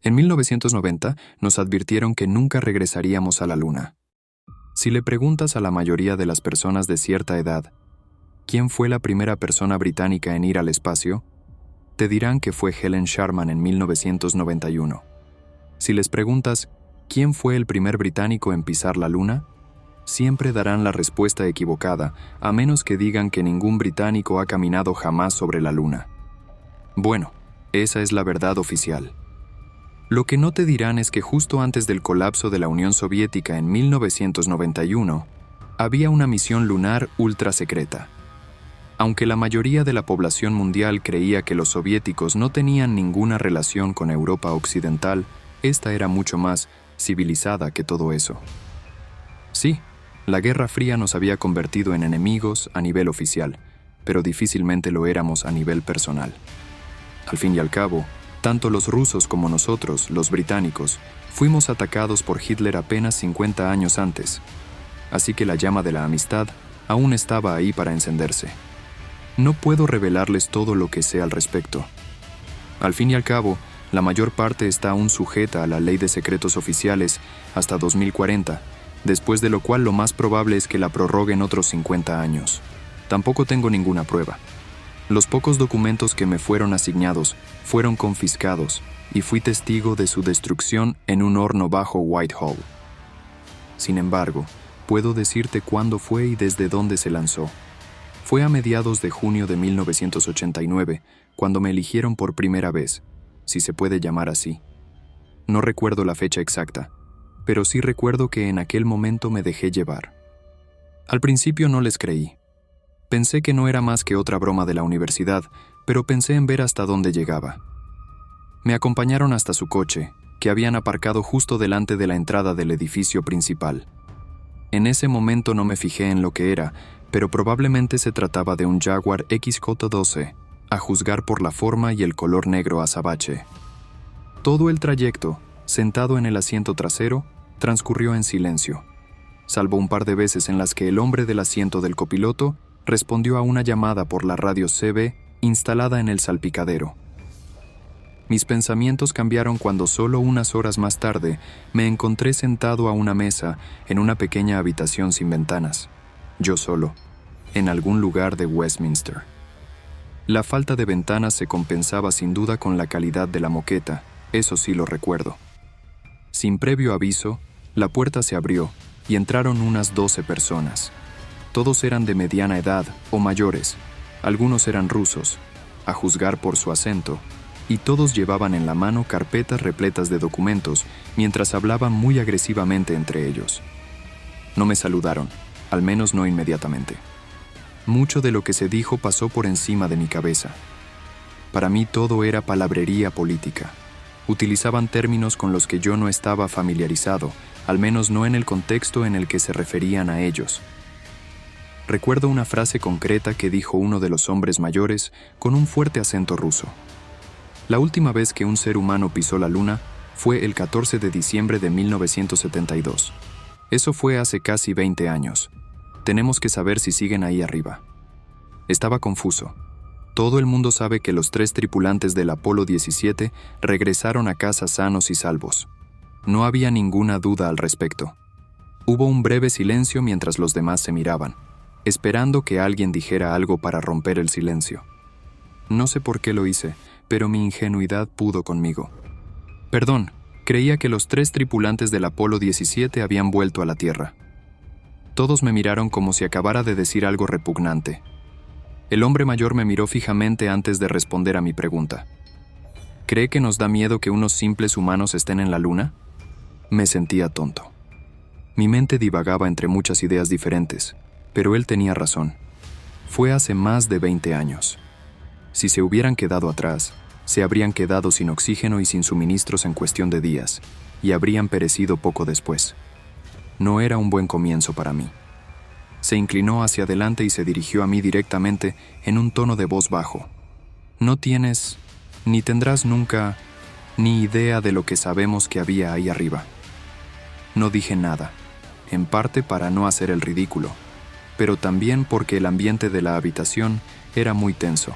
En 1990 nos advirtieron que nunca regresaríamos a la Luna. Si le preguntas a la mayoría de las personas de cierta edad, ¿quién fue la primera persona británica en ir al espacio?, te dirán que fue Helen Sharman en 1991. Si les preguntas, ¿quién fue el primer británico en pisar la Luna?, siempre darán la respuesta equivocada, a menos que digan que ningún británico ha caminado jamás sobre la Luna. Bueno, esa es la verdad oficial. Lo que no te dirán es que justo antes del colapso de la Unión Soviética en 1991, había una misión lunar ultra secreta. Aunque la mayoría de la población mundial creía que los soviéticos no tenían ninguna relación con Europa Occidental, esta era mucho más civilizada que todo eso. Sí, la Guerra Fría nos había convertido en enemigos a nivel oficial, pero difícilmente lo éramos a nivel personal. Al fin y al cabo, tanto los rusos como nosotros, los británicos, fuimos atacados por Hitler apenas 50 años antes, así que la llama de la amistad aún estaba ahí para encenderse. No puedo revelarles todo lo que sé al respecto. Al fin y al cabo, la mayor parte está aún sujeta a la Ley de Secretos Oficiales hasta 2040, después de lo cual lo más probable es que la prorroguen otros 50 años. Tampoco tengo ninguna prueba. Los pocos documentos que me fueron asignados fueron confiscados y fui testigo de su destrucción en un horno bajo Whitehall. Sin embargo, puedo decirte cuándo fue y desde dónde se lanzó. Fue a mediados de junio de 1989, cuando me eligieron por primera vez, si se puede llamar así. No recuerdo la fecha exacta, pero sí recuerdo que en aquel momento me dejé llevar. Al principio no les creí. Pensé que no era más que otra broma de la universidad, pero pensé en ver hasta dónde llegaba. Me acompañaron hasta su coche, que habían aparcado justo delante de la entrada del edificio principal. En ese momento no me fijé en lo que era, pero probablemente se trataba de un Jaguar XJ12, a juzgar por la forma y el color negro azabache. Todo el trayecto, sentado en el asiento trasero, transcurrió en silencio, salvo un par de veces en las que el hombre del asiento del copiloto respondió a una llamada por la radio CB instalada en el salpicadero. Mis pensamientos cambiaron cuando solo unas horas más tarde me encontré sentado a una mesa en una pequeña habitación sin ventanas, yo solo, en algún lugar de Westminster. La falta de ventanas se compensaba sin duda con la calidad de la moqueta, eso sí lo recuerdo. Sin previo aviso, la puerta se abrió y entraron unas 12 personas. Todos eran de mediana edad o mayores, algunos eran rusos, a juzgar por su acento, y todos llevaban en la mano carpetas repletas de documentos mientras hablaban muy agresivamente entre ellos. No me saludaron, al menos no inmediatamente. Mucho de lo que se dijo pasó por encima de mi cabeza. Para mí todo era palabrería política. Utilizaban términos con los que yo no estaba familiarizado, al menos no en el contexto en el que se referían a ellos. Recuerdo una frase concreta que dijo uno de los hombres mayores con un fuerte acento ruso. La última vez que un ser humano pisó la Luna fue el 14 de diciembre de 1972. Eso fue hace casi 20 años. Tenemos que saber si siguen ahí arriba. Estaba confuso. Todo el mundo sabe que los 3 tripulantes del Apolo 17 regresaron a casa sanos y salvos. No había ninguna duda al respecto. Hubo un breve silencio mientras los demás se miraban, esperando que alguien dijera algo para romper el silencio. No sé por qué lo hice, pero mi ingenuidad pudo conmigo. Perdón, creía que los 3 tripulantes del Apolo 17 habían vuelto a la Tierra. Todos me miraron como si acabara de decir algo repugnante. El hombre mayor me miró fijamente antes de responder a mi pregunta. ¿Cree que nos da miedo que unos simples humanos estén en la Luna? Me sentía tonto. Mi mente divagaba entre muchas ideas diferentes, pero él tenía razón. Fue hace más de 20 años. Si se hubieran quedado atrás, se habrían quedado sin oxígeno y sin suministros en cuestión de días, y habrían perecido poco después. No era un buen comienzo para mí. Se inclinó hacia adelante y se dirigió a mí directamente en un tono de voz bajo. No tienes, ni tendrás nunca, ni idea de lo que sabemos que había ahí arriba. No dije nada, en parte para no hacer el ridículo, pero también porque el ambiente de la habitación era muy tenso.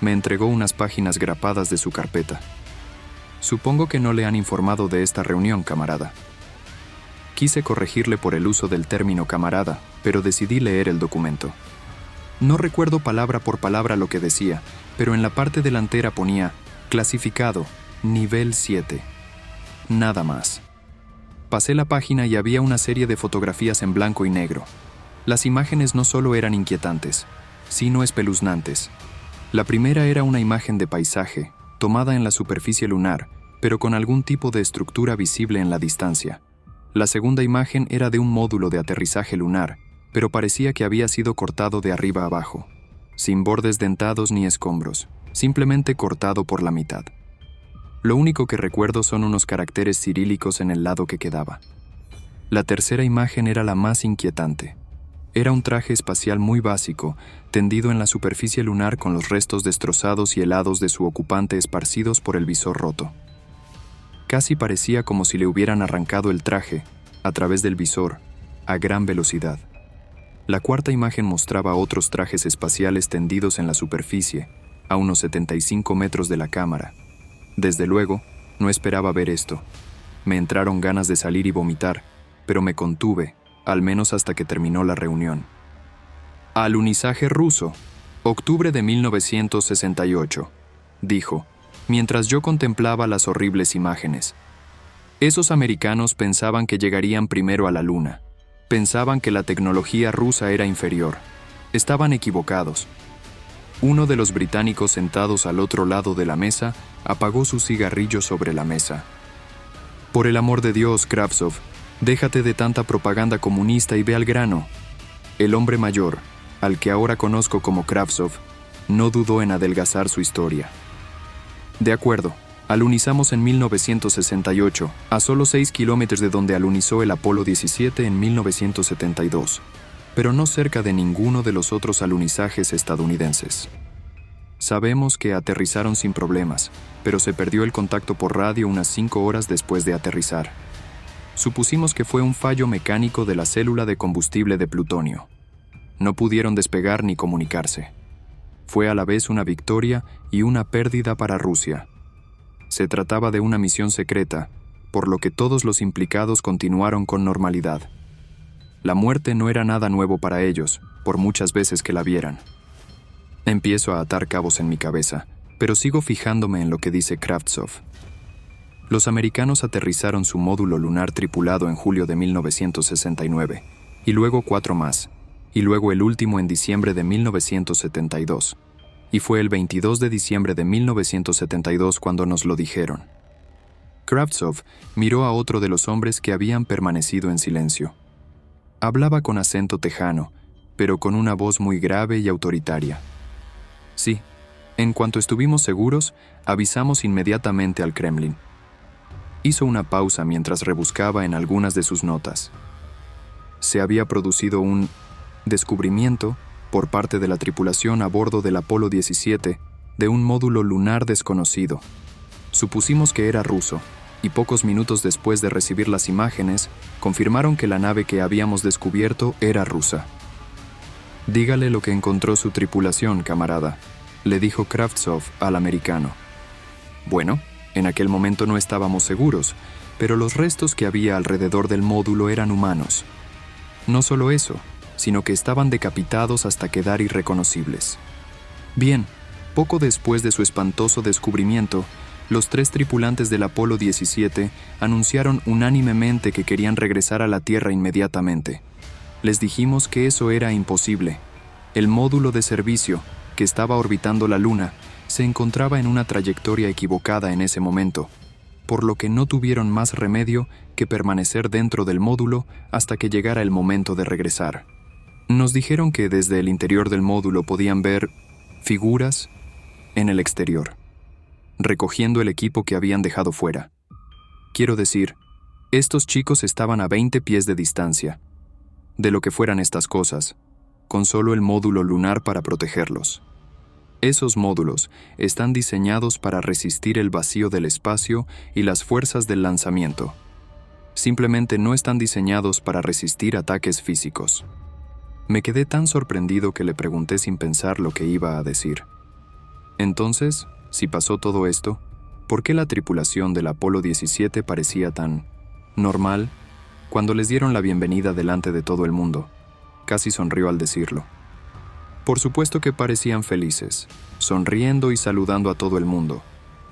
Me entregó unas páginas grapadas de su carpeta. Supongo que no le han informado de esta reunión, camarada. Quise corregirle por el uso del término camarada, pero decidí leer el documento. No recuerdo palabra por palabra lo que decía, pero en la parte delantera ponía clasificado, nivel 7. Nada más. Pasé la página y había una serie de fotografías en blanco y negro. Las imágenes no solo eran inquietantes, sino espeluznantes. La primera era una imagen de paisaje, tomada en la superficie lunar, pero con algún tipo de estructura visible en la distancia. La segunda imagen era de un módulo de aterrizaje lunar, pero parecía que había sido cortado de arriba a abajo, sin bordes dentados ni escombros, simplemente cortado por la mitad. Lo único que recuerdo son unos caracteres cirílicos en el lado que quedaba. La tercera imagen era la más inquietante. Era un traje espacial muy básico, tendido en la superficie lunar con los restos destrozados y helados de su ocupante esparcidos por el visor roto. Casi parecía como si le hubieran arrancado el traje, a través del visor, a gran velocidad. La cuarta imagen mostraba otros trajes espaciales tendidos en la superficie, a unos 75 metros de la cámara. Desde luego, no esperaba ver esto. Me entraron ganas de salir y vomitar, pero me contuve, al menos hasta que terminó la reunión. Alunizaje ruso, octubre de 1968, dijo, mientras yo contemplaba las horribles imágenes. Esos americanos pensaban que llegarían primero a la Luna. Pensaban que la tecnología rusa era inferior. Estaban equivocados. Uno de los británicos sentados al otro lado de la mesa apagó su cigarrillo sobre la mesa. Por el amor de Dios, Kravtsov, déjate de tanta propaganda comunista y ve al grano. El hombre mayor, al que ahora conozco como Kravtsov, no dudó en adelgazar su historia. De acuerdo, alunizamos en 1968, a solo 6 kilómetros de donde alunizó el Apolo 17 en 1972, pero no cerca de ninguno de los otros alunizajes estadounidenses. Sabemos que aterrizaron sin problemas, pero se perdió el contacto por radio unas 5 horas después de aterrizar. Supusimos que fue un fallo mecánico de la célula de combustible de plutonio. No pudieron despegar ni comunicarse. Fue a la vez una victoria y una pérdida para Rusia. Se trataba de una misión secreta, por lo que todos los implicados continuaron con normalidad. La muerte no era nada nuevo para ellos, por muchas veces que la vieran. Empiezo a atar cabos en mi cabeza, pero sigo fijándome en lo que dice Kravtsov. Los americanos aterrizaron su módulo lunar tripulado en julio de 1969, y luego 4 más, y luego el último en diciembre de 1972. Y fue el 22 de diciembre de 1972 cuando nos lo dijeron. Kravtsov miró a otro de los hombres que habían permanecido en silencio. Hablaba con acento tejano, pero con una voz muy grave y autoritaria. Sí, en cuanto estuvimos seguros, avisamos inmediatamente al Kremlin. Hizo una pausa mientras rebuscaba en algunas de sus notas. Se había producido un descubrimiento por parte de la tripulación a bordo del Apolo 17 de un módulo lunar desconocido. Supusimos que era ruso, y pocos minutos después de recibir las imágenes, confirmaron que la nave que habíamos descubierto era rusa. Dígale lo que encontró su tripulación, camarada, le dijo Kravtsov al americano. Bueno, en aquel momento no estábamos seguros, pero los restos que había alrededor del módulo eran humanos. No solo eso, sino que estaban decapitados hasta quedar irreconocibles. Bien, poco después de su espantoso descubrimiento, los 3 tripulantes del Apolo 17 anunciaron unánimemente que querían regresar a la Tierra inmediatamente. Les dijimos que eso era imposible. El módulo de servicio, que estaba orbitando la Luna, se encontraba en una trayectoria equivocada en ese momento, por lo que no tuvieron más remedio que permanecer dentro del módulo hasta que llegara el momento de regresar. Nos dijeron que desde el interior del módulo podían ver figuras en el exterior, recogiendo el equipo que habían dejado fuera. Quiero decir, estos chicos estaban a 20 pies de distancia, de lo que fueran estas cosas, con solo el módulo lunar para protegerlos. Esos módulos están diseñados para resistir el vacío del espacio y las fuerzas del lanzamiento. Simplemente no están diseñados para resistir ataques físicos. Me quedé tan sorprendido que le pregunté sin pensar lo que iba a decir. Entonces, si pasó todo esto, ¿Por qué la tripulación del Apolo 17 parecía tan normal cuando les dieron la bienvenida delante de todo el mundo? Casi sonrió al decirlo. Por supuesto que parecían felices, sonriendo y saludando a todo el mundo.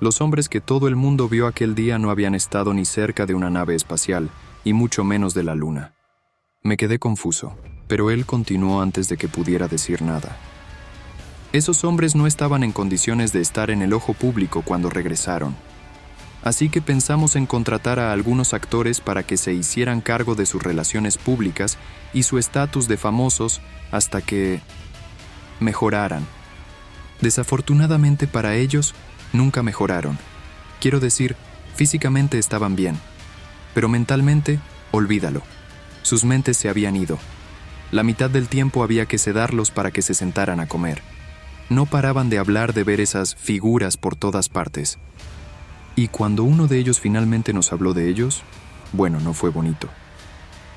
Los hombres que todo el mundo vio aquel día no habían estado ni cerca de una nave espacial, y mucho menos de la Luna. Me quedé confuso, pero él continuó antes de que pudiera decir nada. Esos hombres no estaban en condiciones de estar en el ojo público cuando regresaron. Así que pensamos en contratar a algunos actores para que se hicieran cargo de sus relaciones públicas y su estatus de famosos hasta que mejoraran. Desafortunadamente para ellos, nunca mejoraron. Quiero decir, físicamente estaban bien, pero mentalmente, olvídalo. Sus mentes se habían ido. La mitad del tiempo había que sedarlos para que se sentaran a comer. No paraban de hablar de ver esas figuras por todas partes. Y cuando uno de ellos finalmente nos habló de ellos, bueno, no fue bonito.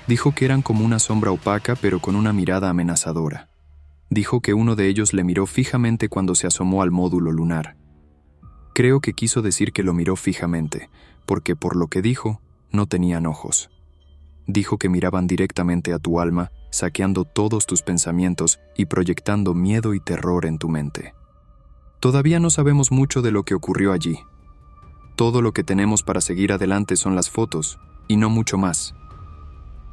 Dijo que eran como una sombra opaca, pero con una mirada amenazadora. Dijo que uno de ellos le miró fijamente cuando se asomó al módulo lunar. Creo que quiso decir que lo miró fijamente, porque por lo que dijo, no tenían ojos. Dijo que miraban directamente a tu alma, saqueando todos tus pensamientos y proyectando miedo y terror en tu mente. Todavía no sabemos mucho de lo que ocurrió allí. Todo lo que tenemos para seguir adelante son las fotos, y no mucho más.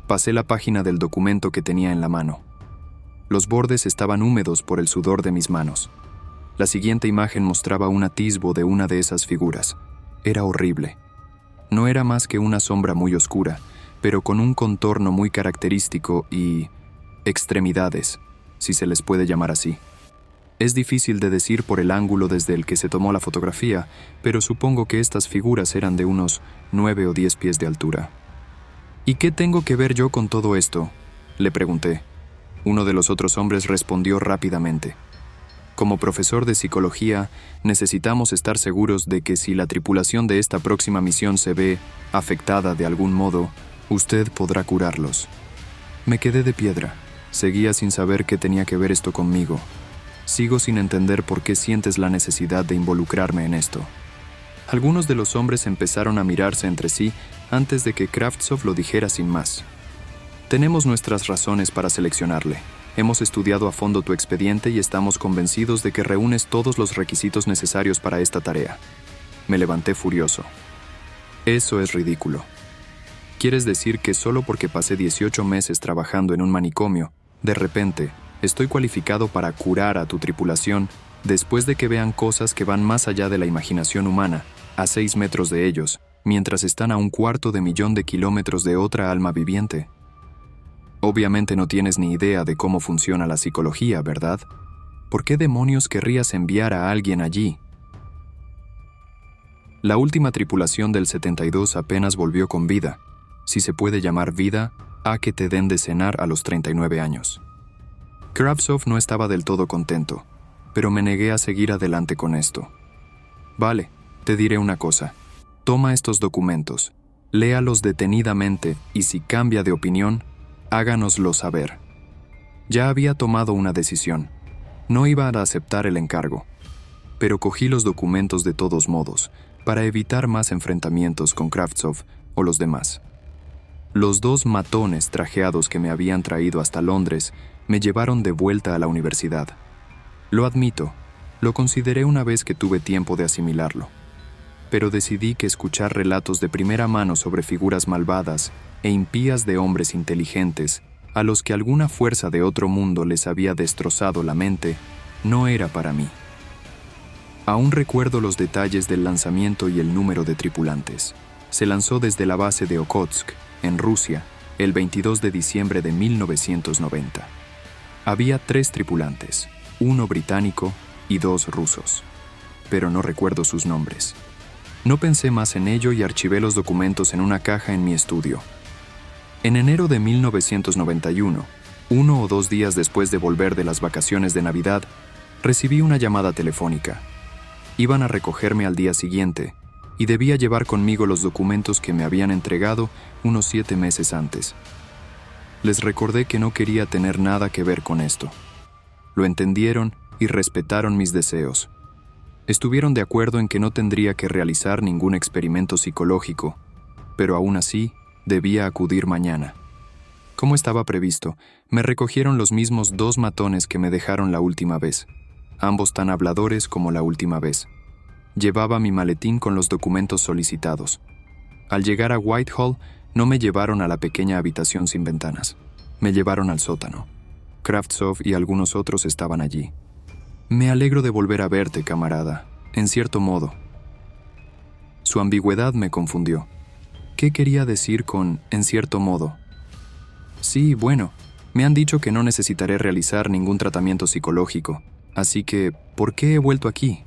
Pasé la página del documento que tenía en la mano. Los bordes estaban húmedos por el sudor de mis manos. La siguiente imagen mostraba un atisbo de una de esas figuras. Era horrible. No era más que una sombra muy oscura, pero con un contorno muy característico y extremidades, si se les puede llamar así. Es difícil de decir por el ángulo desde el que se tomó la fotografía, pero supongo que estas figuras eran de unos 9 o 10 pies de altura. ¿Y qué tengo que ver yo con todo esto?, le pregunté. Uno de los otros hombres respondió rápidamente. Como profesor de psicología, necesitamos estar seguros de que si la tripulación de esta próxima misión se ve afectada de algún modo, usted podrá curarlos. Me quedé de piedra. Seguía sin saber qué tenía que ver esto conmigo. Sigo sin entender por qué sientes la necesidad de involucrarme en esto. Algunos de los hombres empezaron a mirarse entre sí antes de que Kravtsov lo dijera sin más. Tenemos nuestras razones para seleccionarle. Hemos estudiado a fondo tu expediente y estamos convencidos de que reúnes todos los requisitos necesarios para esta tarea. Me levanté furioso. Eso es ridículo. ¿Quieres decir que solo porque pasé 18 meses trabajando en un manicomio, de repente, estoy cualificado para curar a tu tripulación después de que vean cosas que van más allá de la imaginación humana, a 6 metros de ellos, mientras están a 250,000 kilómetros de otra alma viviente? Obviamente no tienes ni idea de cómo funciona la psicología, ¿verdad? ¿Por qué demonios querrías enviar a alguien allí? La última tripulación del 72 apenas volvió con vida, si se puede llamar vida, a que te den de cenar a los 39 años. Kravtsov no estaba del todo contento, pero me negué a seguir adelante con esto. Vale, te diré una cosa. Toma estos documentos, léalos detenidamente y si cambia de opinión, háganoslo saber. Ya había tomado una decisión. No iba a aceptar el encargo, pero cogí los documentos de todos modos, para evitar más enfrentamientos con Kravtsov o los demás. Los 2 matones trajeados que me habían traído hasta Londres me llevaron de vuelta a la universidad. Lo admito, lo consideré una vez que tuve tiempo de asimilarlo. Pero decidí que escuchar relatos de primera mano sobre figuras malvadas e impías de hombres inteligentes, a los que alguna fuerza de otro mundo les había destrozado la mente, no era para mí. Aún recuerdo los detalles del lanzamiento y el número de tripulantes. Se lanzó desde la base de Okhotsk, en Rusia, el 22 de diciembre de 1990. Había 3 tripulantes, 1 británico y 2 rusos, pero no recuerdo sus nombres. No pensé más en ello y archivé los documentos en una caja en mi estudio. En enero de 1991, 1 o 2 días después de volver de las vacaciones de Navidad, recibí una llamada telefónica. Iban a recogerme al día siguiente y debía llevar conmigo los documentos que me habían entregado unos 7 meses antes. Les recordé que no quería tener nada que ver con esto. Lo entendieron y respetaron mis deseos. Estuvieron de acuerdo en que no tendría que realizar ningún experimento psicológico, pero aún así debía acudir mañana. Como estaba previsto, me recogieron los mismos 2 matones que me dejaron la última vez, ambos tan habladores como la última vez. Llevaba mi maletín con los documentos solicitados. Al llegar a Whitehall, no me llevaron a la pequeña habitación sin ventanas. Me llevaron al sótano. Kravtsov y algunos otros estaban allí. Me alegro de volver a verte, camarada, en cierto modo. Su ambigüedad me confundió. ¿Qué quería decir con en cierto modo? Sí, bueno, me han dicho que no necesitaré realizar ningún tratamiento psicológico, así que, ¿por qué he vuelto aquí?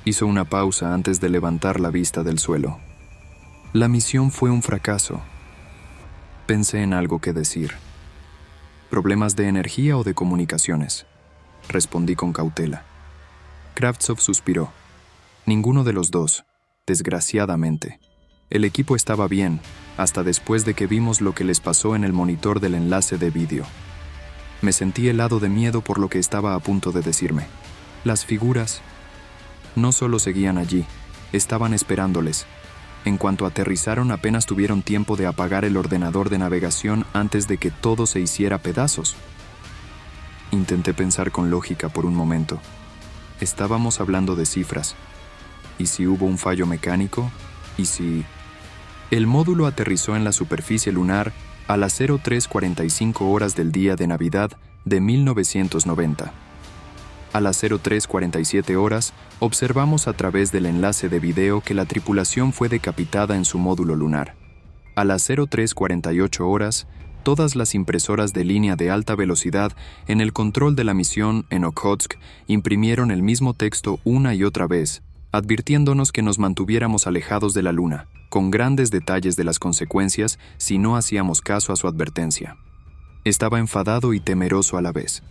Hizo una pausa antes de levantar la vista del suelo. La misión fue un fracaso. Pensé en algo que decir. ¿Problemas de energía o de comunicaciones? Respondí con cautela. Kravtsov suspiró. Ninguno de los dos, desgraciadamente. El equipo estaba bien, hasta después de que vimos lo que les pasó en el monitor del enlace de vídeo. Me sentí helado de miedo por lo que estaba a punto de decirme. Las figuras no solo seguían allí, estaban esperándoles. En cuanto aterrizaron, apenas tuvieron tiempo de apagar el ordenador de navegación antes de que todo se hiciera pedazos. Intenté pensar con lógica por un momento. Estábamos hablando de cifras. ¿Y si hubo un fallo mecánico? ¿Y si...? El módulo aterrizó en la superficie lunar a las 03:45 horas del día de Navidad de 1990. A las 03:47 horas, observamos a través del enlace de video que la tripulación fue decapitada en su módulo lunar. A las 03:48 horas, todas las impresoras de línea de alta velocidad en el control de la misión en Okhotsk imprimieron el mismo texto una y otra vez, advirtiéndonos que nos mantuviéramos alejados de la Luna, con grandes detalles de las consecuencias si no hacíamos caso a su advertencia. Estaba enfadado y temeroso a la vez.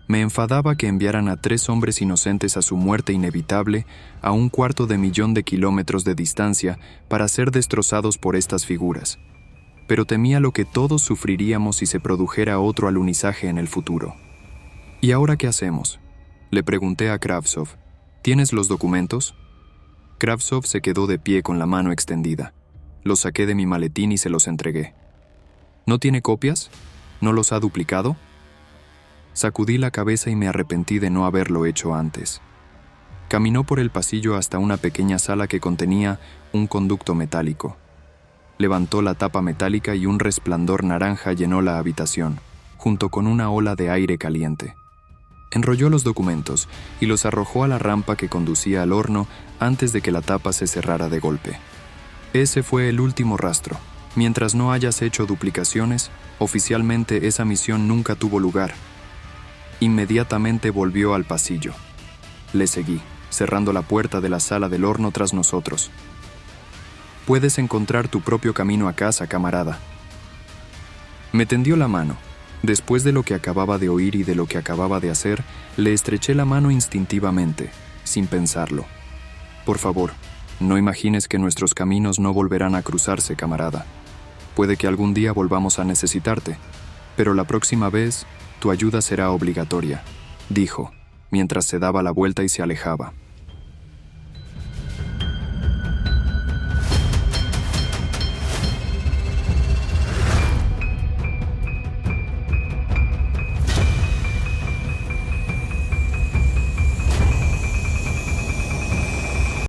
Me enfadaba que enviaran a 3 hombres inocentes a su muerte inevitable a 250,000 de kilómetros de distancia para ser destrozados por estas figuras. Pero temía lo que todos sufriríamos si se produjera otro alunizaje en el futuro. ¿Y ahora qué hacemos?, le pregunté a Kravtsov. ¿Tienes los documentos? Kravtsov se quedó de pie con la mano extendida. Los saqué de mi maletín y se los entregué. ¿No tiene copias? ¿No los ha duplicado? Sacudí la cabeza y me arrepentí de no haberlo hecho antes. Caminó por el pasillo hasta una pequeña sala que contenía un conducto metálico. Levantó la tapa metálica y un resplandor naranja llenó la habitación, junto con una ola de aire caliente. Enrolló los documentos y los arrojó a la rampa que conducía al horno antes de que la tapa se cerrara de golpe. Ese fue el último rastro. Mientras no hayas hecho duplicaciones, oficialmente esa misión nunca tuvo lugar. Inmediatamente volvió al pasillo. Le seguí, cerrando la puerta de la sala del horno tras nosotros. Puedes encontrar tu propio camino a casa, camarada. Me tendió la mano. Después de lo que acababa de oír y de lo que acababa de hacer, le estreché la mano instintivamente, sin pensarlo. Por favor, no imagines que nuestros caminos no volverán a cruzarse, camarada. Puede que algún día volvamos a necesitarte, pero la próxima vez tu ayuda será obligatoria, dijo, mientras se daba la vuelta y se alejaba.